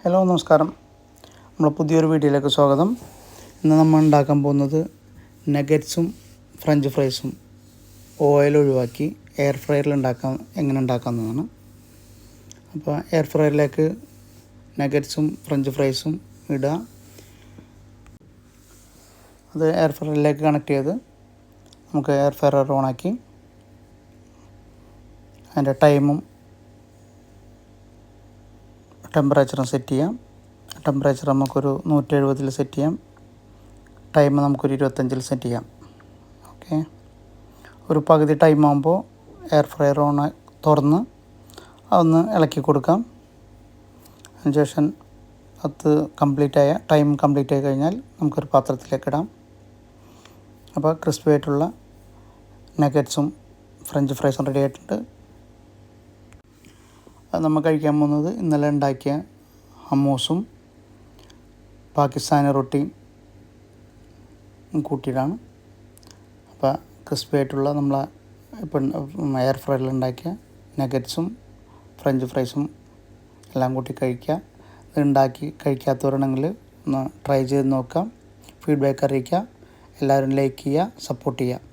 Hello നമസ്കാരം. നമ്മൾ പുതിയൊരു വീഡിയോയിലേക്ക് സ്വാഗതം. ഇന്ന് നമ്മൾ ഉണ്ടാക്കാൻ പോകുന്നത് നഗറ്റ്സും ഫ്രഞ്ച് ഫ്രൈസും ഓയിൽ ഒഴിവാക്കി എയർ ഫ്രയറിൽ എങ്ങനെ ഉണ്ടാക്കാമെന്നതാണ്. അപ്പോൾ എയർ ഫ്രയറിലേക്ക് നഗറ്റ്സും ഫ്രഞ്ച് ഫ്രൈസും ഇടുക. അത് എയർ ഫ്രയറിലേക്ക് കണക്ട് ചെയ്ത് നമുക്ക് എയർ ഫ്രയർ ഓണാക്കി അതിൻ്റെ ടൈമും ടെമ്പറേച്ചറും സെറ്റ് ചെയ്യാം. ടെമ്പറേച്ചർ നമുക്കൊരു 170 സെറ്റ് ചെയ്യാം. ടൈം നമുക്കൊരു 25 സെറ്റ് ചെയ്യാം. ഓക്കെ, ഒരു പകുതി ടൈം ആകുമ്പോൾ എയർ ഫ്രയർ തുറന്ന് അതൊന്ന് ഇളക്കി കൊടുക്കാം. അതിനുശേഷം അത് ടൈം കംപ്ലീറ്റ് ആയി കഴിഞ്ഞാൽ നമുക്കൊരു പാത്രത്തിലേക്ക് ഇടാം. അപ്പോൾ ക്രിസ്പി ആയിട്ടുള്ള നഗറ്റ്സും ഫ്രഞ്ച് ഫ്രൈസും റെഡി ആയിട്ടുണ്ട്. അത് നമ്മൾ കഴിക്കാൻ പോകുന്നത് ഇന്നലെ ഉണ്ടാക്കിയ ഹമ്മൂസും പാകിസ്ഥാനി റൊട്ടിയും കൂട്ടിയിട്ടാണ്. അപ്പോൾ ക്രിസ്പി ആയിട്ടുള്ള നമ്മളെ ഇപ്പം എയർ ഫ്രയറിൽ ഉണ്ടാക്കിയ നഗറ്റ്സും ഫ്രഞ്ച് ഫ്രൈസും എല്ലാം കൂട്ടി കഴിക്കുക. ഇത് ഉണ്ടാക്കി കഴിക്കാത്തവരുണ്ടെങ്കിൽ ഒന്ന് ട്രൈ ചെയ്ത് നോക്കാം. ഫീഡ്ബാക്ക് അറിയിക്കുക. എല്ലാവരും ലൈക്ക് ചെയ്യുക, സപ്പോർട്ട് ചെയ്യുക.